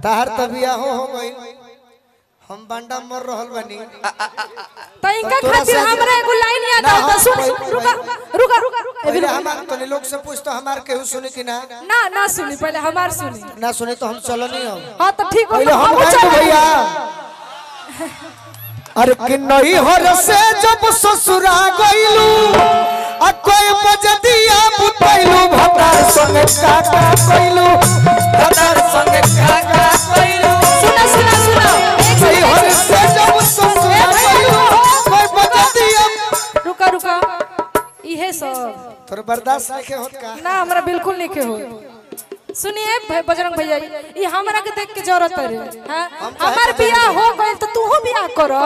तार तबिया हो गई हम बांडा मर रहल बनी तो इनका खातिर हमरा एगो लाइन याद आता सुन रुका रुका रुका पहले हमार तो लोग से पूछ तो हमार केहू सुनी कि ना ना सुनी पहले हमार सुनी ना सुनी तो हम चलो नहीं हम हां तो ठीक हो पहले हम गाएंगे भैया अरे कि नहीं हर से जब ससुरा गइलू आ कोई बजदिया बुतैलू भतार संगे काका कइलू भतार संगे काका कइलू सुना सुना सुना नहीं हर से जब ससुरा गइलू कोई बजदिया रुका रुका इहे सब तोर बर्दाश्त नहीं होत का ना हमरा बिल्कुल नहीं के हो सुनिए बजरंग भैया ये हमरा के देख के जरूरत है हां हमार बियाह हो गइल तो तू हो बियाह करो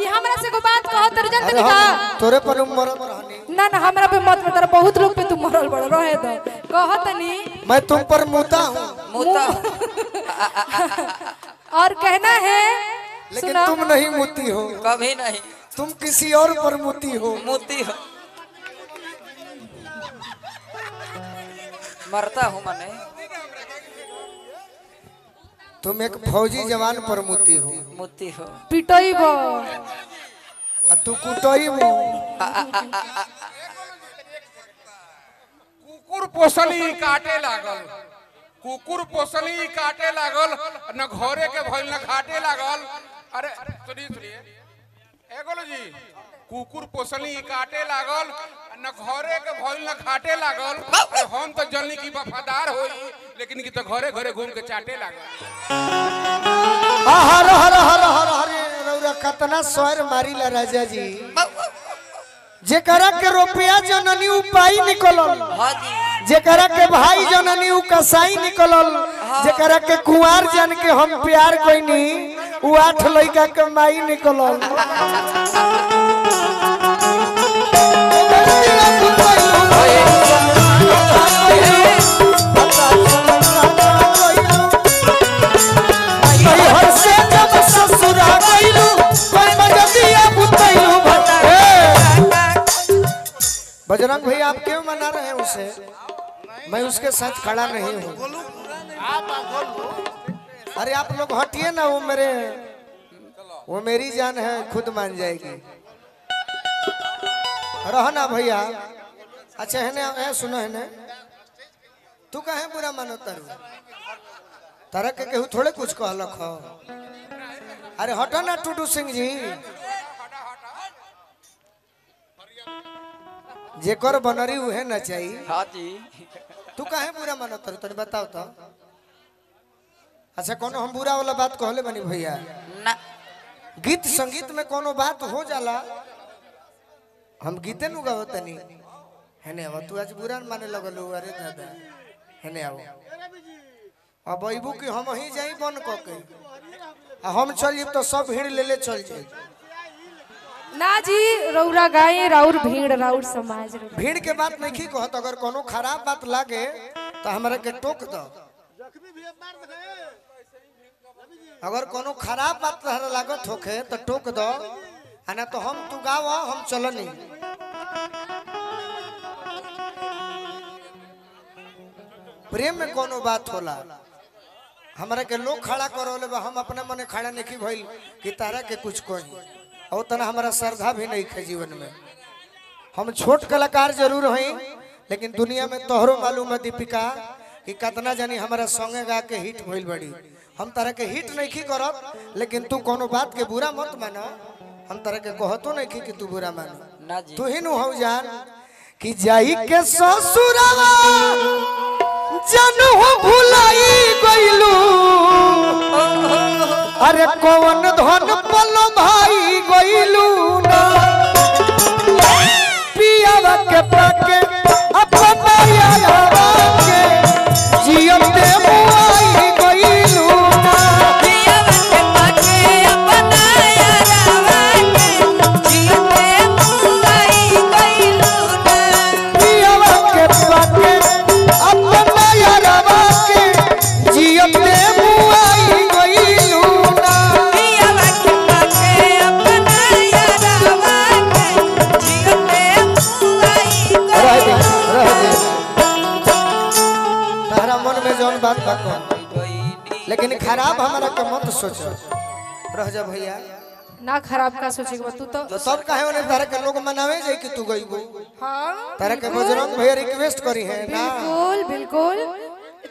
ये हमरा से को बात कहत रे जानत नहीं का तोरे पर मरत रहनी ना ना हमरा पे मत तेरा बहुत लोग पे तू मरल बड़ रहे दो कहत नहीं मैं तुम पर मुता हूं मुता और कहना है लेकिन तुम नहीं मुती हो कभी नहीं तुम किसी और पर मुती हो मोती हो मरता हूँ मने तुम एक फौजी जवान पर मुती हो मोती हो पिटई बो तू कुटई हो कुकुर पोसली काटे लागल कुकुर पोसली काटे लागल न घरे के भइल न घाटे लागल अरे सुनिए एगोलो जी कुकुर पोसली काटे लागल न घरे के भइल न घाटे लागल अरे हम तो जल्दी की वफादार होई लेकिन की तो घरे घरे घूम के चाटे लागल हर हर हर हर हर रौरा कतना स्वर मारिला राजा जी जेकरा के रुपया जननी उपाई निकलल हाँ जी जेकरा के भाई जननी उ कसाई निकलल जेकरा के कुंवार जन के हम प्यार कोइनी उ 8 लइका के माई निकलल बजरंग भैया आप क्यों मना रहे हैं उसे मैं उसके साथ खड़ा नहीं हूँ अरे आप लोग हटिए ना वो मेरी जान है खुद मान जाएगी रहो ना भैया अच्छा है ना सुनो है ना तू कहे बुरा मानो तारा के केहू थोड़े कुछ कहलक हो अरे हटो ना टूटू सिंह जी जेकर बनरी उहे न चाहिए हाँ जी तू काहे बुरा मानो तनी बताओ तो अच्छा कोनो हम बुरा वाला बात कहले बनी भैया ना गीत संगीत में कोनो बात हो जाला हम गीते नु गावो तनी हेने अब तू आज बुरा माने लगलो अरे दादा हेने आओ अब अइबू कि हम ही जाई बन क के हम चल तो सब भीड़ ले चल जाई ना जी रौरा गाए राउर भीड़ राउर समाज भीड़ के बात नहीं कहत अगर कोनो खराब बात लागे तो हमरा के टोक दो अगर कोनो खराब बात तहरा लागत होखे तो टोक दो ना तो हम तू गाव हम चलनी प्रेम में कोनो बात होला हमरा के लोग खड़ा करोले हम अपने मने खड़ा नहीं भइल कि तारा के कुछ कही और तना हमारा श्रद्धा भी नहीं है जीवन में हम छोट कलाकार जरूर हैं लेकिन दुनिया में तोहरो मालूम है दीपिका कि कितना जानी हमारा संगे गा के हिट भइल बड़ी हम तरह के हिट नहीं करब लेकिन तू कोनो बात के बुरा मत मानो हम तरह के कहतो नहीं कि तू बुरा मानो ना जी तू ही नु हो जान कि जाई के ससुरवा जनू भुलाई गइलू अरे कौन धन पल भाई गइलू ना पियावा के पाके अपना यारवा के जियते मुआई गइलू ना पियावा के पाके अपना यारवा के जियते मुआई गइलू ना पियावा के पाके अपना यारवा के जियते मुआई गइलू ना पियावा के पाके अपना यारवा के जियते मुआई रह दे तारा मन में जौन बात बात गइली लेकिन खराब हमारा के मत सोचो रह जा भैया ना खराब का सोचेगा तू तो तो सब काहे ओने तारा के लोग मनावे जाई कि तू गईबो हाँ तारा के बजरंग भैया रिक्वेस्ट करी है ना बिल्कुल बिल्कुल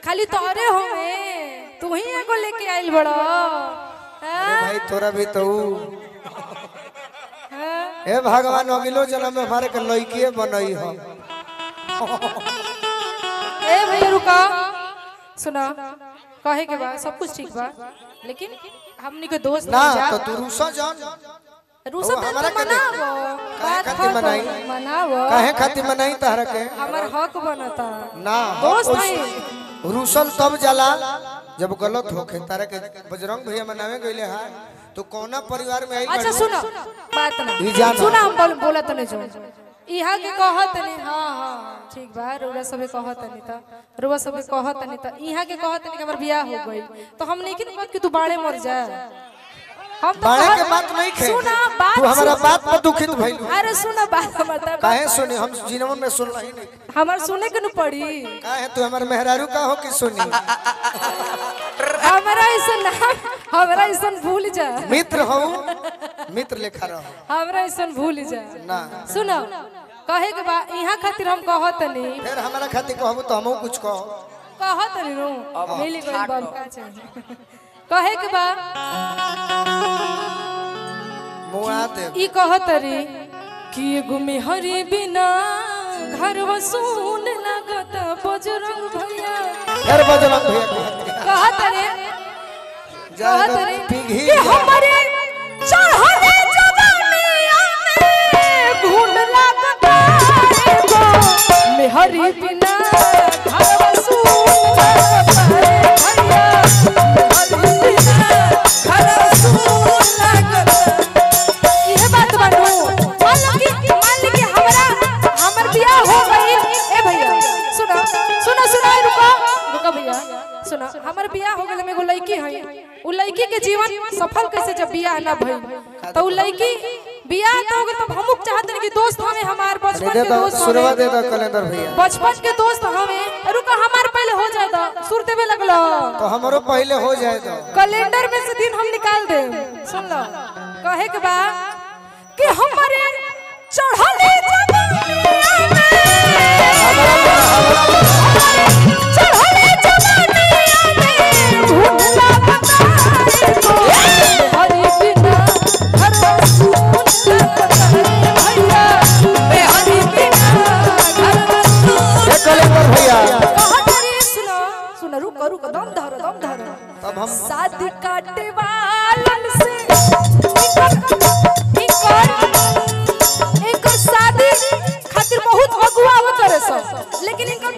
खाली तोरे होवे तू ही एगो लेके आइल बड़ो अरे भाई तोरा भी तो हे भगवान अगलो जन्म में हमारे के लड़की बनई हो ए भैया रुका सुना कहे के बा सब कुछ ठीक बा लेकिन हमनी के दोस्त ना जा तो तू रूसा जान रूसा वो तो हमरा के देख। मनावो काहे बात खातिर मनाई? मनावो काहे खातिर मनाई तारा के हमर हक बनता ना दोस्त उस- नहीं रूसल तब जाला जब गलत होखे तारा के बजरंग भैया मनावे गइले हां तो कौना परिवार में आई अच्छा सुनो बात ना ई जानो। सुना हम बोला तने जो इहा के कहत नहीं हां हां ठीक बा रोरा सबे कहत नहीं त रोरा सबे कहत नहीं त इहा के कहत नहीं कि हमर बियाह हो गई तो हम नहीं कि बात कि तू बाड़े मर जा हम तो बाड़े कहत- के बात नहीं खे सुना बात तू हमारा सुन- बात पर दुखित भइल अरे सुना बात हमर त काहे सुनी हम जीवन में सुनला ही नहीं हमर सुने के न पड़ी काहे तू हमार मेहरारू का हो कि सुनी हमरा ऐसा भूल जा मित्र हो मित्र लेखा रहो हमरा ऐसा भूल जा ना सुनो कहे के बा इहा खातिर हम कहत नहीं फिर हमारा खातिर कहबो तो हमहू कुछ कहो कहत नहीं नो मिली गई बाल का चाहिए कहे के बा मुआ दे ई कहत रे कि एगो मेहरी बिना घर वसून लगत बजरंग भैया फिर बजरंग भैया कहत रे कहत रे पिघी कि हमारे चढ़ले जवानिया में घुन लगता रे गो मेहरी बिना घर वसून लगत रे भैया मेहरी बिना घर वसून लगत ये बात बानू मान ली कि हमर बियाह हो गई ए भैया सुनो सुनो सुनो रुको रुको भैया सुनो हमर बियाह हो गेल में एगो लड़की है उ लड़की के जीवन सफल कैसे जब बियाह ना भई तो उ लड़की बियाह ना हो गेल तो हमहु चाहत नहीं कि दोस्त हमें हमार बचपन दे के दो दोस्त शुरुआत हमें दे दो कैलेंडर भैया बचपन के दोस्त हमें रुको हमार पहले हो जाए तो सुर देवे लगलो तो हमरो पहले हो जाए तो कैलेंडर में से दिन हम निकाल दे सुन लो कहे के बा कि हमारे चढ़ले जवानिया में चढ़ले जवानिया में भूला बताए को हरि बिना घर वसून लगता है भैया हरि बिना घर वसून ए कैलेंडर भैया कहत रे सुनो सुनो रुको रुको दम धरो तब हम शादी काटे वालन से एक शादी खातिर बहुत अगुआ होत रहे सब लेकिन इनकर